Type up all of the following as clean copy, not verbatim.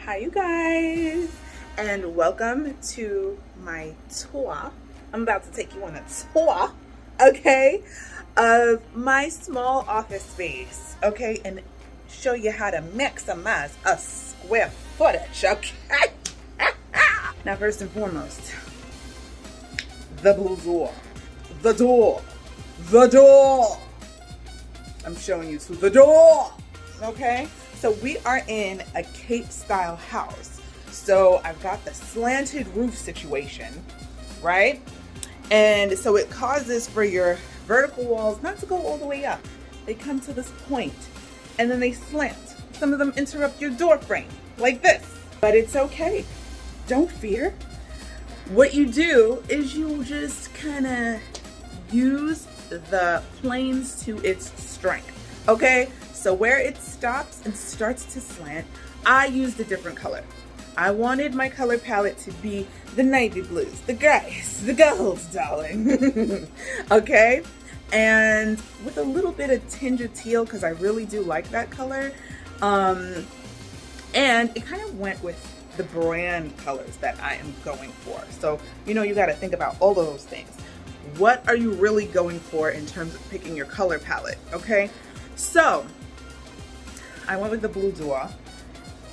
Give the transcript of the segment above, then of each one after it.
Hi you guys, and welcome to my tour. I'm about to take you on a tour, okay, of my small office space, okay, and show you how to maximize a square footage, okay? Now, first and foremost, the blue door. The door. The door. I'm showing you to the door, okay? So we are in a Cape style house. So I've got the slanted roof situation, right? And so it causes for your vertical walls not to go all the way up. They come to this point and then they slant. Some of them interrupt your door frame like this, but it's okay. Don't fear. What you do is you just kind of use the planes to its strength, okay? So where it stops and starts to slant, I used a different color. I wanted my color palette to be the navy blues, the grays, the golds, darling. Okay? And with a little bit of tinge of teal, because I really do like that color. And it kind of went with the brand colors that I am going for. So, you know, you got to think about all of those things. What are you really going for in terms of picking your color palette? Okay? So, I went with the blue door.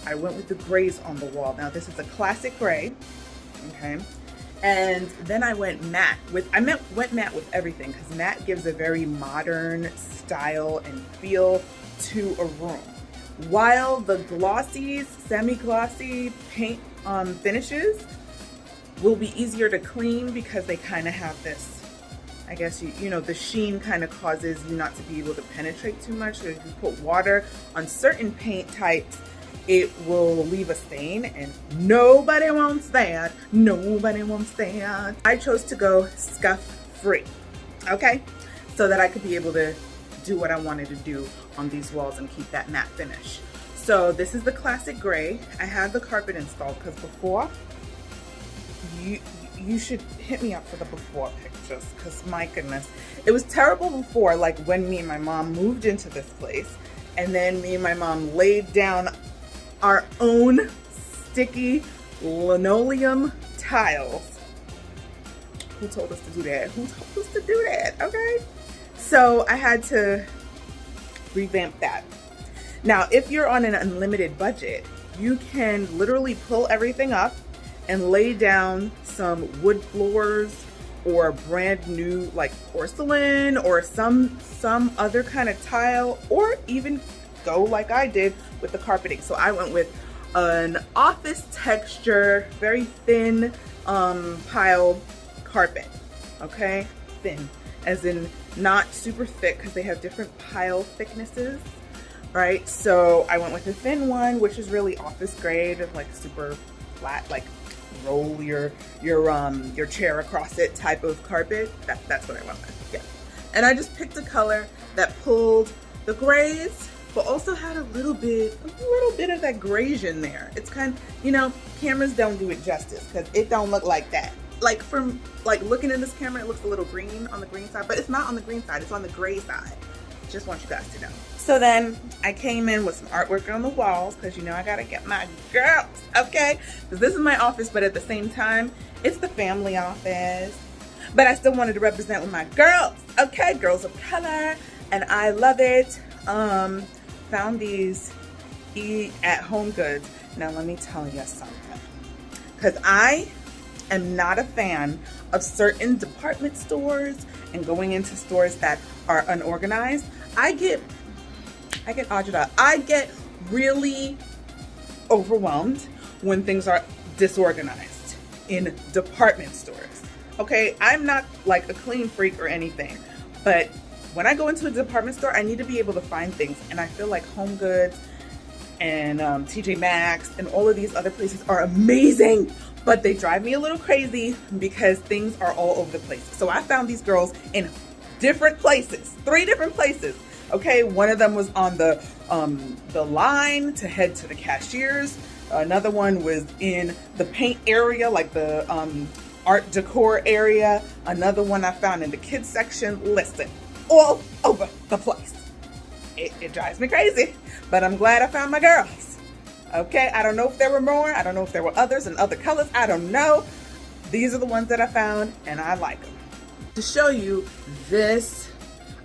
I went with the grays on the wall. Now this is a classic gray, okay? And then I went matte with, went matte with everything because matte gives a very modern style and feel to a room. While the glossies, semi-glossy paint finishes will be easier to clean because they kind of have this, I guess you know, the sheen kind of causes you not to be able to penetrate too much. So if you put water on certain paint types, it will leave a stain, and nobody wants that. Nobody wants that. I chose to go scuff free, okay? So that I could be able to do what I wanted to do on these walls and keep that matte finish. So this is the classic gray. I had the carpet installed because before, you should hit me up for the before pictures because my goodness, it was terrible before, like when me and my mom moved into this place and then me and my mom laid down our own sticky linoleum tiles. Who told us to do that? Who told us to do that? Okay. So I had to revamp that. Now, if you're on an unlimited budget, you can literally pull everything up and lay down some wood floors or brand new like porcelain or some other kind of tile, or even go like I did with the carpeting. So I went with an office texture, very thin pile carpet, okay? Thin, as in not super thick because they have different pile thicknesses, right? So I went with a thin one, which is really office grade, like super flat, like roll your chair across it type of carpet. That's what I went with, yeah. And I just picked a color that pulled the grays, but also had a little bit of that grayish in there. It's kind of, you know, cameras don't do it justice because it don't look like that. Like from looking in this camera, it looks a little green on the green side, but it's not on the green side, it's on the gray side. Just want you guys to know. So then I came in with some artwork on the walls because, you know, I gotta get my girls, okay? Because this is my office, but at the same time, it's the family office. But I still wanted to represent with my girls, okay? Girls of color, and I love it. Found these at Home Goods. Now let me tell you something, because I am not a fan of certain department stores and going into stores that are unorganized. I get agita. I get really overwhelmed when things are disorganized in department stores. Okay, I'm not like a clean freak or anything, but when I go into a department store, I need to be able to find things, and I feel like Home Goods and TJ Maxx and all of these other places are amazing, but they drive me a little crazy because things are all over the place. So I found these girls in different places, 3 different places. Okay, one of them was on the line to head to the cashiers. Another one was in the paint area, like the art decor area. Another one I found in the kids section. Listen, all over the place. It drives me crazy, but I'm glad I found my girls. Okay, I don't know if there were more. I don't know if there were others in other colors. I don't know. These are the ones that I found and I like them. To show you this,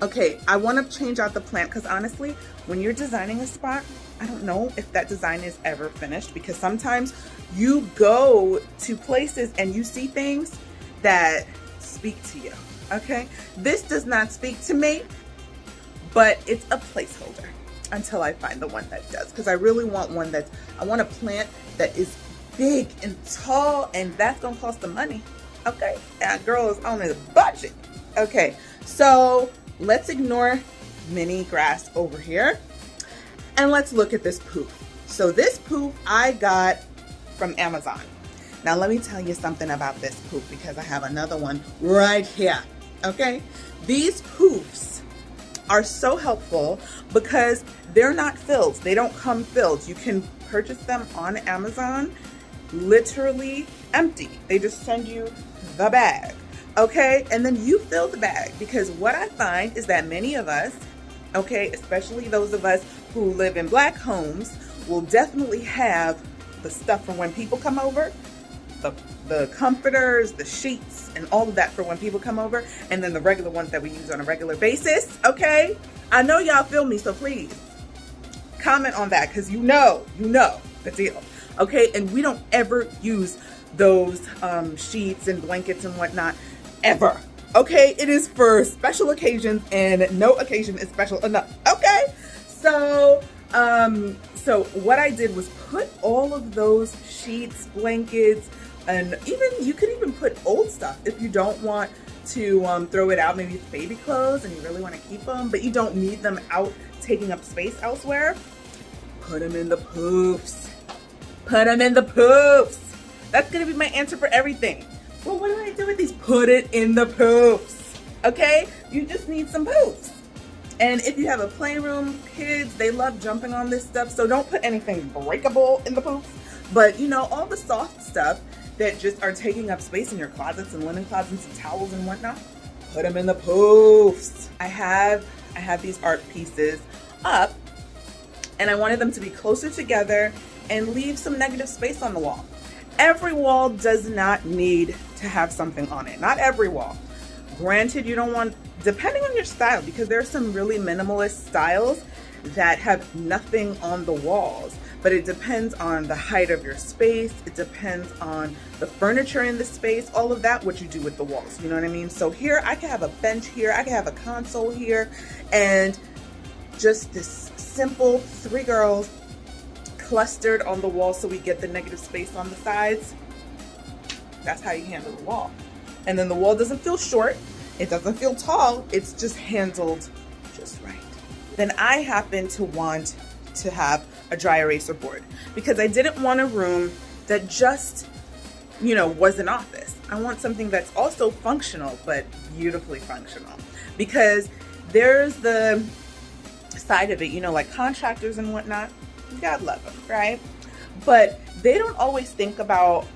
okay, I want to change out the plant because honestly, when you're designing a spot, I don't know if that design is ever finished, because sometimes you go to places and you see things that speak to you, okay? This does not speak to me, but it's a placeholder until I find the one that does, because I really want one that's, I want a plant that is big and tall, and that's gonna cost the money, okay? That girl is on a budget. Okay, so let's ignore mini grass over here, and let's look at this poof. So this poof I got from Amazon. Now let me tell you something about this poof, because I have another one right here, okay? These poofs are so helpful because they're not filled. They don't come filled. You can purchase them on Amazon literally empty. They just send you the bag, okay? And then you fill the bag, because what I find is that many of us, okay, especially those of us who live in Black homes, will definitely have the stuff for when people come over, the comforters, the sheets, and all of that for when people come over, and then the regular ones that we use on a regular basis, okay? I know y'all feel me, so please comment on that, because you know the deal, okay? And we don't ever use those sheets and blankets and whatnot, ever, okay? It is for special occasions, and no occasion is special enough, okay? So, so what I did was put all of those sheets, blankets, and you could even put old stuff if you don't want to throw it out. Maybe it's baby clothes and you really want to keep them, but you don't need them out taking up space elsewhere. Put them in the poofs. Put them in the poofs. That's going to be my answer for everything. Well, what do I do with these? Put it in the poofs. Okay? You just need some poofs. And if you have a playroom, kids, they love jumping on this stuff. So don't put anything breakable in the poofs. But, you know, all the soft stuff that just are taking up space in your closets and linen closets and towels and whatnot, put them in the poofs. I have these art pieces up, and I wanted them to be closer together and leave some negative space on the wall. Every wall does not need to have something on it. Not every wall. Granted, you don't want, depending on your style, because there are some really minimalist styles that have nothing on the walls, but it depends on the height of your space. It depends on the furniture in the space, all of that, what you do with the walls, you know what I mean? So here, I can have a bench here, I can have a console here, and just this simple 3 girls clustered on the wall so we get the negative space on the sides. That's how you handle the wall. And then the wall doesn't feel short, it doesn't feel tall, it's just handled just right. Then I happen to want to have a dry eraser board, because I didn't want a room that just, you know, was an office. I want something that's also functional, but beautifully functional, because there's the side of it, you know, like contractors and whatnot, God love them, right? But they don't always think about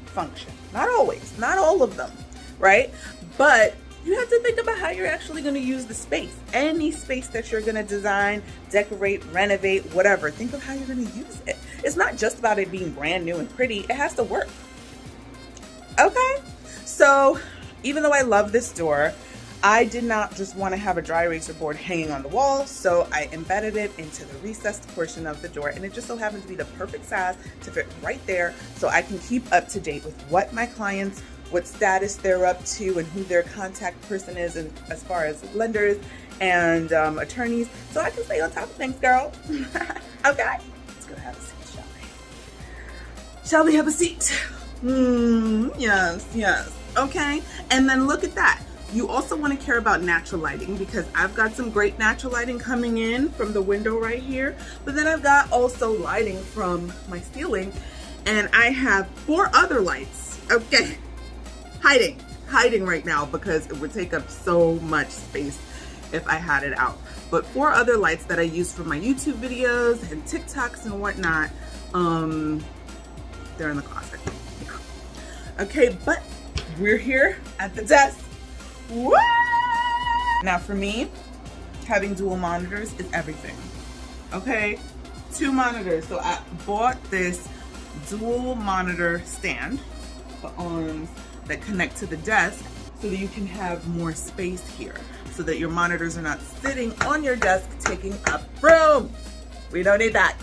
function. Not always, not all of them, right? But you have to think about how you're actually going to use the space. Any space that you're going to design, decorate, renovate, whatever. Think of how you're going to use it. It's not just about it being brand new and pretty. It has to work. Okay? So even though I love this door, I did not just want to have a dry eraser board hanging on the wall, so I embedded it into the recessed portion of the door, and it just so happened to be the perfect size to fit right there, so I can keep up to date with what my clients, what status they're up to, and who their contact person is, and as far as lenders and attorneys, so I can stay on top of things, girl. Okay, let's go have a seat, shall we? Shall we have a seat? Yes, yes. Okay, and then look at that. You also want to care about natural lighting, because I've got some great natural lighting coming in from the window right here, but then I've got also lighting from my ceiling, and I have 4 other lights, okay, hiding right now because it would take up so much space if I had it out. But 4 other lights that I use for my YouTube videos and TikToks and whatnot, they're in the closet. Okay, but we're here at the desk. Woo! Now for me, having dual monitors is everything. Okay, 2 monitors. So I bought this dual monitor stand, the arms that connect to the desk, so that you can have more space here, so that your monitors are not sitting on your desk taking up room. We don't need that.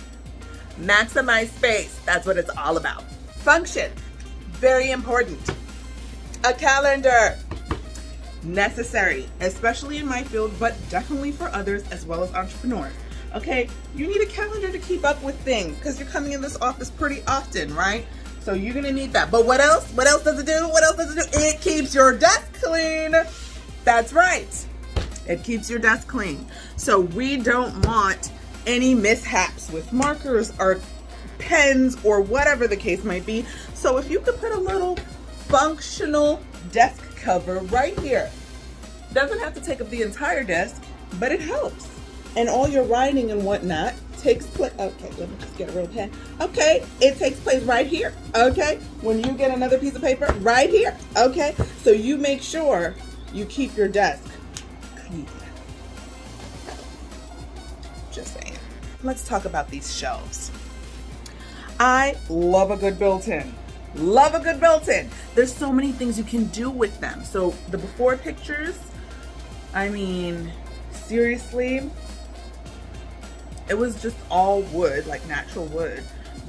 Maximize space. That's what it's all about. Function. Very important. A calendar. Necessary, especially in my field, but definitely for others as well as entrepreneurs. Okay, you need a calendar to keep up with things because you're coming in this office pretty often, right? So you're gonna need that. But what else? What else does it do? What else does it do? It keeps your desk clean. That's right. It keeps your desk clean. So we don't want any mishaps with markers or pens or whatever the case might be. So if you could put a little functional desk cover right here. Doesn't have to take up the entire desk, but it helps. And all your writing and whatnot takes place. Okay, let me just get a real pen. Okay, it takes place right here. Okay, when you get another piece of paper, right here. Okay, so you make sure you keep your desk clean. Just saying. Let's talk about these shelves. I love a good built-in. Love a good built-in. There's so many things you can do with them. So the before pictures, I mean, seriously, it was just all wood, like natural wood,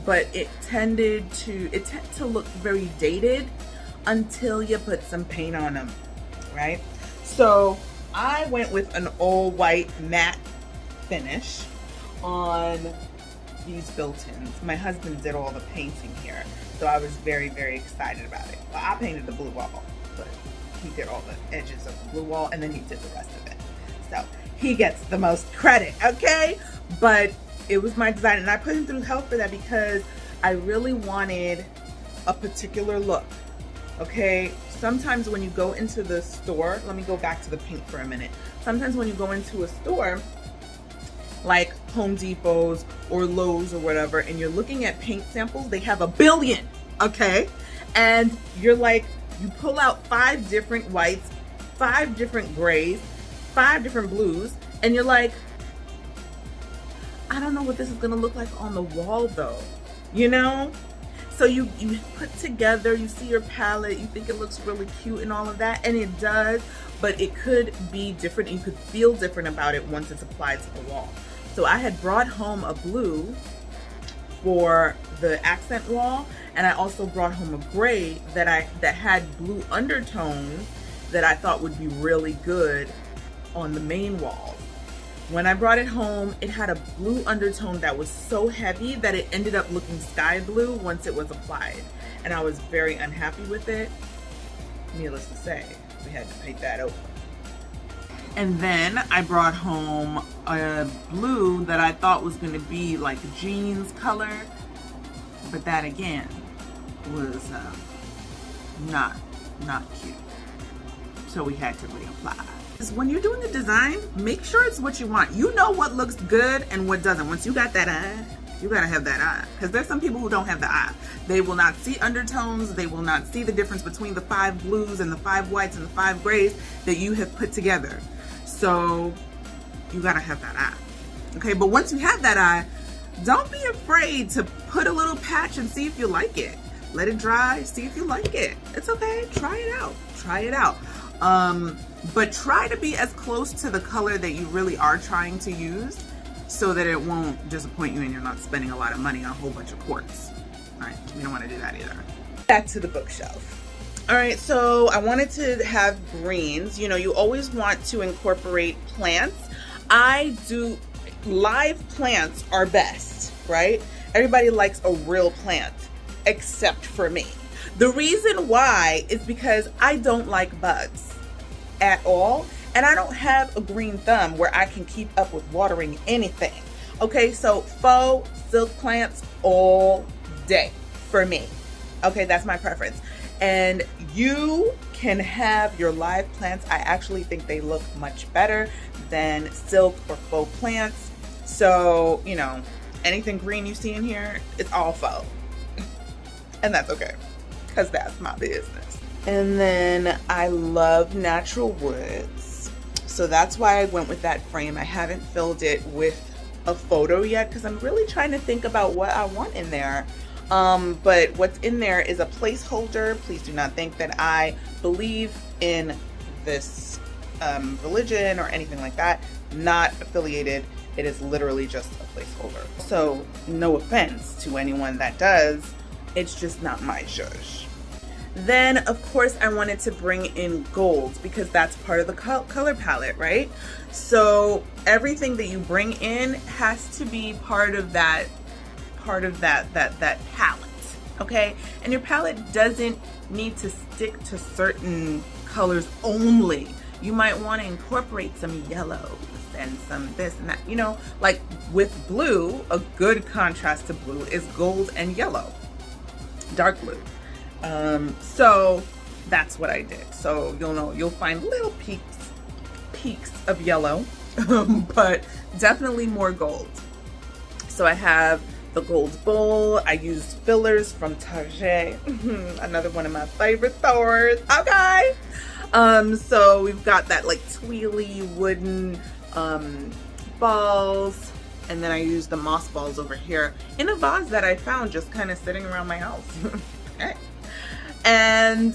but it tended to look very dated until you put some paint on them, right? So I went with an all white matte finish on these built-ins. My husband did all the painting here, so I was very, very excited about it. Well, I painted the blue wall, but he did all the edges of the blue wall, and then he did the rest of it. So he gets the most credit, okay? But it was my design, and I put him through hell for that because I really wanted a particular look, okay? Sometimes when you go into the store, let me go back to the paint for a minute. Sometimes when you go into a store, like Home Depot's or Lowe's or whatever, and you're looking at paint samples, they have a billion, okay? And you're like, you pull out 5 different whites, 5 different grays, 5 different blues, and you're like, I don't know what this is gonna look like on the wall though, you know? So you put together, you see your palette, you think it looks really cute and all of that, and it does, but it could be different, and you could feel different about it once it's applied to the wall. So I had brought home a blue for the accent wall, and I also brought home a gray that had blue undertones that I thought would be really good on the main wall. When I brought it home, it had a blue undertone that was so heavy that it ended up looking sky blue once it was applied. And I was very unhappy with it. Needless to say, we had to paint that over. And then I brought home a blue that I thought was gonna be like jeans color, but that again was not cute. So we had to reapply. When you're doing a design, make sure it's what you want. You know what looks good and what doesn't. Once you got that eye, you gotta have that eye. Because there's some people who don't have the eye. They will not see undertones. They will not see the difference between the 5 blues and the 5 whites and the 5 grays that you have put together. So you gotta have that eye. Okay, but once you have that eye, don't be afraid to put a little patch and see if you like it. Let it dry, see if you like it. It's okay, try it out. Try it out. But try to be as close to the color that you really are trying to use so that it won't disappoint you and you're not spending a lot of money on a whole bunch of quartz. All right, we don't want to do that either. Back to the bookshelf. All right, so I wanted to have greens. You know, you always want to incorporate plants. I do, live plants are best, right? Everybody likes a real plant, except for me. The reason why is because I don't like bugs at all, and I don't have a green thumb where I can keep up with watering anything. Okay, so faux silk plants all day for me. Okay, that's my preference. And you can have your live plants. I actually think they look much better than silk or faux plants. So, you know, anything green you see in here, it's all faux. And that's okay, because that's my business. And then I love natural woods. So that's why I went with that frame. I haven't filled it with a photo yet because I'm really trying to think about what I want in there. But what's in there is a placeholder. Please do not think that I believe in this religion or anything like that. Not affiliated. It is literally just a placeholder. So no offense to anyone that does. It's just not my zhuzh. Then of course I wanted to bring in gold because that's part of the color palette, right? So everything that you bring in has to be part of that palette, okay? And your palette doesn't need to stick to certain colors only. You might want to incorporate some yellows and some this and that, you know, like with blue, a good contrast to blue is gold and yellow, dark blue. So that's what I did. So you'll find little peaks of yellow, but definitely more gold. So I have the gold bowl. I used fillers from Target, another one of my favorite stores. Okay. So we've got that like twirly wooden balls, and then I used the moss balls over here in a vase that I found just kind of sitting around my house. Okay. And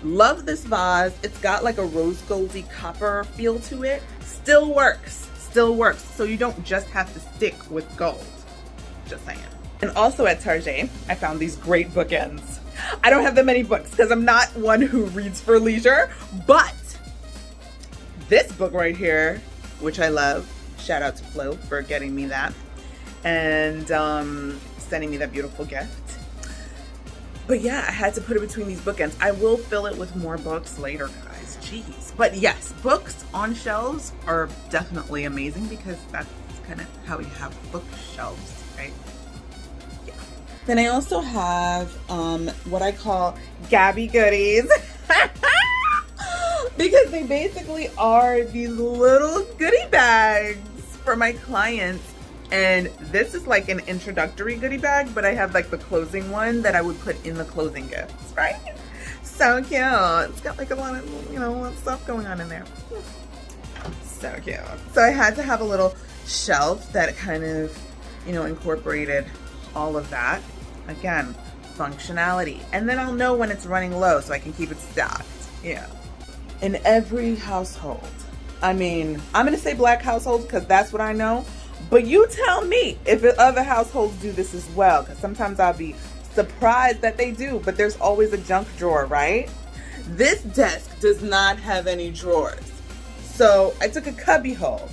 love this vase. It's got like a rose goldy copper feel to it. Still works, so you don't just have to stick with gold, just saying. And also at Target I found these great bookends. I don't have that many books because I'm not one who reads for leisure, but this book right here, which I love, shout out to Flo for getting me that and sending me that beautiful gift. But yeah, I had to put it between these bookends. I will fill it with more books later, guys. Jeez. But yes, books on shelves are definitely amazing because that's kind of how we have bookshelves, right? Yeah. Then I also have what I call Gabby goodies. Because they basically are these little goodie bags for my clients. And this is like an introductory goodie bag, but I have like the closing one that I would put in the closing gifts, right? So cute. It's got like a lot of, you know, stuff going on in there. So cute. So I had to have a little shelf that kind of, you know, incorporated all of that. Again, functionality. And then I'll know when it's running low so I can keep it stocked. Yeah. In every household. I mean, I'm going to say black households because that's what I know. But you tell me if other households do this as well, because sometimes I'll be surprised that they do, but there's always a junk drawer, right? This desk does not have any drawers. So I took a cubby hole.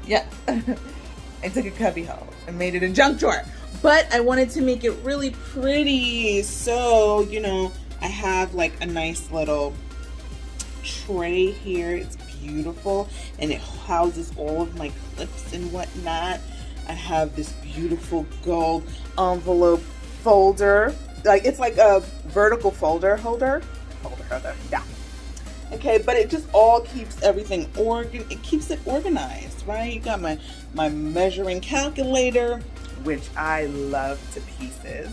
Yeah, I took a cubby hole and made it a junk drawer. But I wanted to make it really pretty. So, you know, I have like a nice little tray here. It's beautiful, and it houses all of my clips and whatnot. I have this beautiful gold envelope folder. Like it's like a vertical folder holder. Yeah. Okay, but it just all keeps everything it keeps it organized, right? You got my measuring calculator, which I love to pieces.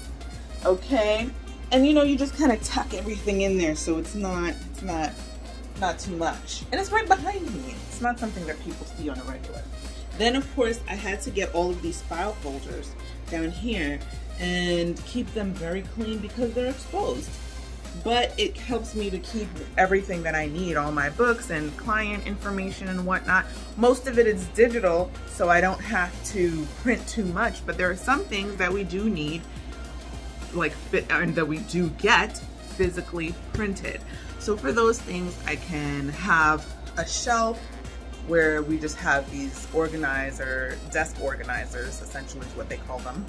Okay, and you know, you just kind of tuck everything in there so it's not too much. And it's right behind me. It's not something that people see on a regular. Then of course I had to get all of these file folders down here and keep them very clean because they're exposed. But it helps me to keep everything that I need, all my books and client information and whatnot. Most of it is digital, so I don't have to print too much, but there are some things that we do need, like and that we do get physically printed. So for those things, I can have a shelf where we just have these desk organizers, essentially is what they call them,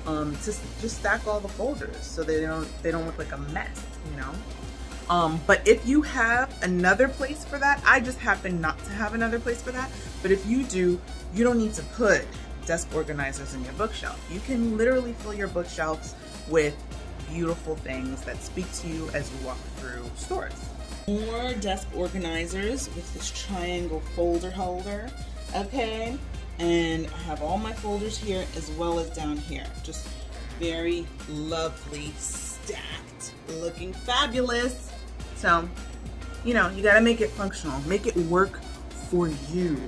to just stack all the folders so they don't look like a mess, you know. But if you have another place for that, I just happen not to have another place for that. But if you do, you don't need to put desk organizers in your bookshelf. You can literally fill your bookshelves with beautiful things that speak to you as you walk through stores. More desk organizers with this triangle folder holder, okay? And I have all my folders here as well as down here. Just very lovely, stacked, looking fabulous. So, you know, you gotta make it functional, make it work for you.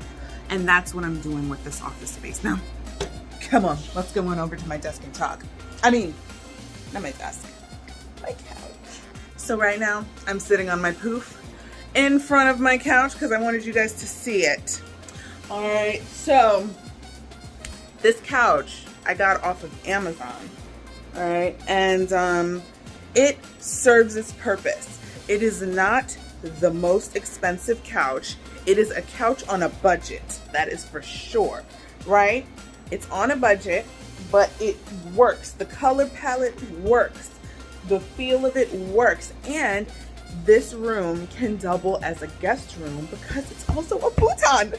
And that's what I'm doing with this office space. Now, come on, let's go on over to my desk and talk. I mean, not my desk, my couch. So right now, I'm sitting on my poof in front of my couch because I wanted you guys to see it. All right, so this couch I got off of Amazon. All right, and it serves its purpose. It is not the most expensive couch. It is a couch on a budget, that is for sure, right? It's on a budget, but it works. The color palette works. The feel of it works. And this room can double as a guest room because it's also a futon.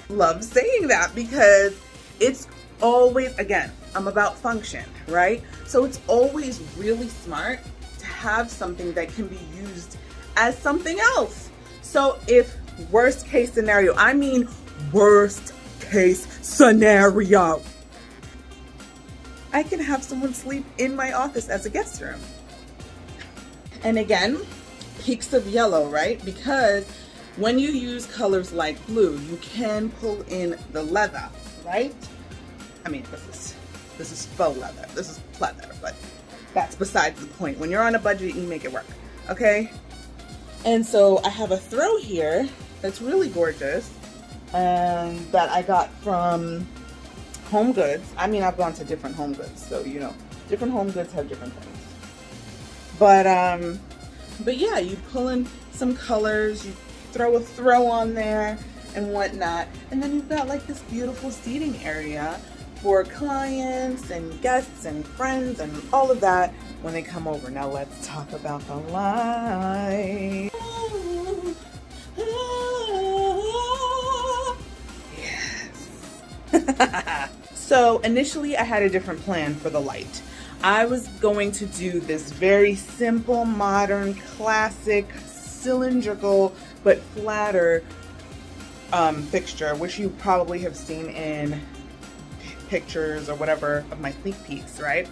Love saying that because it's always, again, I'm about function, right? So it's always really smart to have something that can be used as something else. So if worst case scenario, I mean worst case scenario, I can have someone sleep in my office as a guest room. And again, peaks of yellow, right? Because when you use colors like blue, you can pull in the leather, right? I mean, this is faux leather. This is pleather, but that's besides the point. When you're on a budget, you make it work, okay? And so I have a throw here that's really gorgeous, that I got from Home Goods. I mean, I've gone to different Home Goods, so you know, different Home Goods have different things. But yeah, you pull in some colors, you throw a throw on there and whatnot, and then you've got like this beautiful seating area for clients and guests and friends and all of that when they come over. Now let's talk about the light. Yes. So initially I had a different plan for the light. I was going to do this very simple, modern, classic, cylindrical, but flatter fixture, which you probably have seen in pictures or whatever of my sneak peeks, right?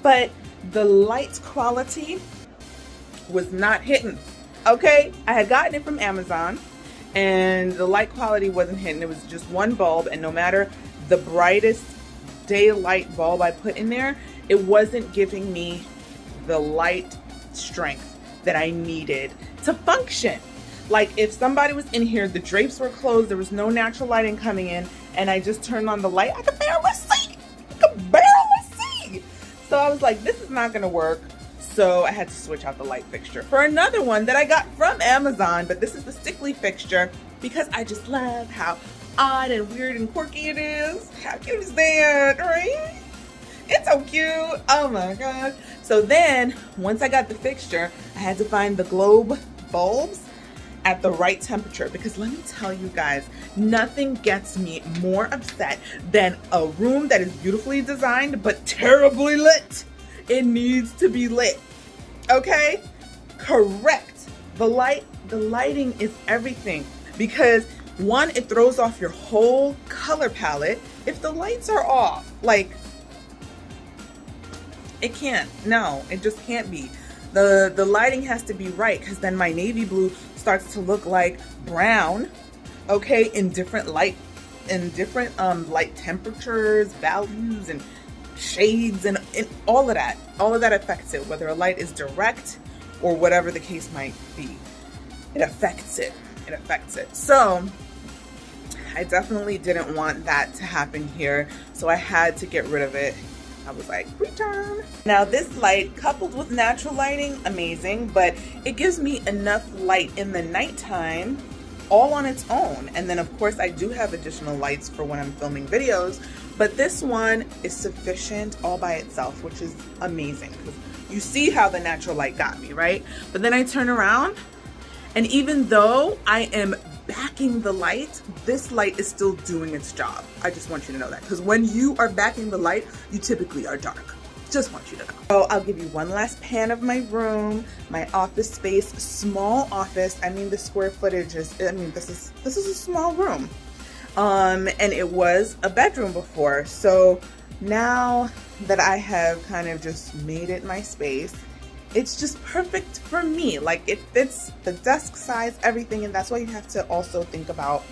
But the light quality was not hitting, okay? I had gotten it from Amazon and the light quality wasn't hitting. It was just one bulb, and no matter the brightest daylight bulb I put in there, it wasn't giving me the light strength that I needed to function. Like if somebody was in here, the drapes were closed, there was no natural lighting coming in, and I just turned on the light, I could barely see. I could barely see. So I was like, this is not gonna work. So I had to switch out the light fixture for another one that I got from Amazon, but this is the stickly fixture because I just love how odd and weird and quirky it is. How cute is that, right? It's so cute. Oh my god. So then once I got the fixture, I had to find the globe bulbs at the right temperature, because let me tell you guys, nothing gets me more upset than a room that is beautifully designed but terribly lit. It needs to be lit, okay? Correct. The lighting is everything, because one, it throws off your whole color palette. If the lights are off, like, it can't. No, it just can't be. The lighting has to be right, because then my navy blue starts to look like brown, okay, in different light temperatures, values, and shades, and all of that. All of that affects it, whether a light is direct or whatever the case might be. It affects it. It affects it. So I definitely didn't want that to happen here, so I had to get rid of it. I was like, return. Now this light, coupled with natural lighting, amazing, but it gives me enough light in the nighttime all on its own. And then of course I do have additional lights for when I'm filming videos, but this one is sufficient all by itself, which is amazing, because you see how the natural light got me, right? But then I turn around, and even though I am backing the light, this light is still doing its job. I just want you to know that, because when you are backing the light, you typically are dark. Just want you to know. So I'll give you one last pan of my room, my office space, small office. I mean, the square footage is, I mean, this is a small room. And it was a bedroom before. So now that I have kind of just made it my space, it's just perfect for me. Like, it fits the desk size, everything, and that's why you have to also think about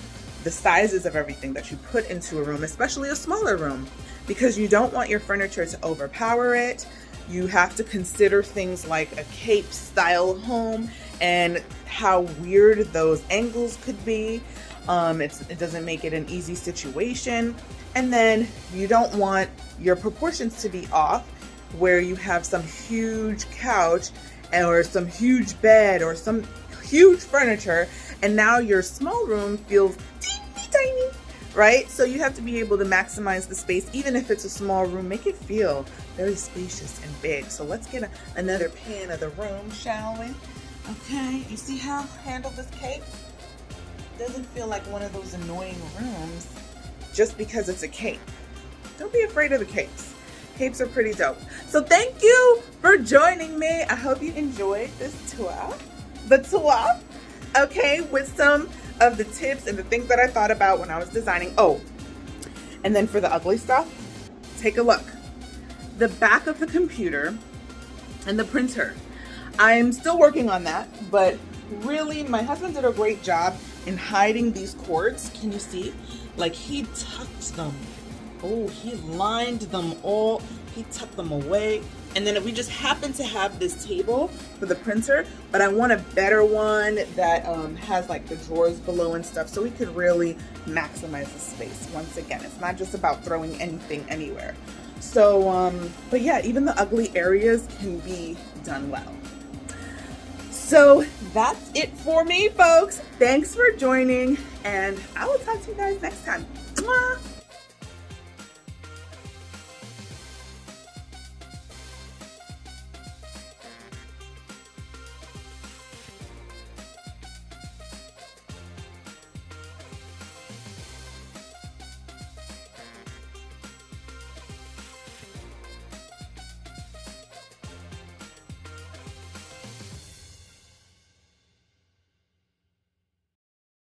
the sizes of everything that you put into a room, especially a smaller room, because you don't want your furniture to overpower it. You have to consider things like a cape style home and how weird those angles could be. It doesn't make it an easy situation. And then you don't want your proportions to be off, where you have some huge couch or some huge bed or some huge furniture, and now your small room feels teeny tiny, right? So you have to be able to maximize the space. Even if it's a small room, make it feel very spacious and big. So let's get another pan of the room, shall we? Okay, you see how I handle this cape? Doesn't feel like one of those annoying rooms just because it's a cape. Don't be afraid of the capes. Capes are pretty dope. So thank you for joining me. I hope you enjoyed this tour. Okay, with some of the tips and the things that I thought about when I was designing. Oh, and then for the ugly stuff, take a look. The back of the computer and the printer. I'm still working on that, but really my husband did a great job in hiding these cords. Can you see? Like, he tucked them. Oh, he lined them all. He tucked them away. And then we just happen to have this table for the printer, but I want a better one that has like the drawers below and stuff, so we could really maximize the space. Once again, it's not just about throwing anything anywhere. So, but yeah, even the ugly areas can be done well. So that's it for me, folks. Thanks for joining, and I will talk to you guys next time. Mwah!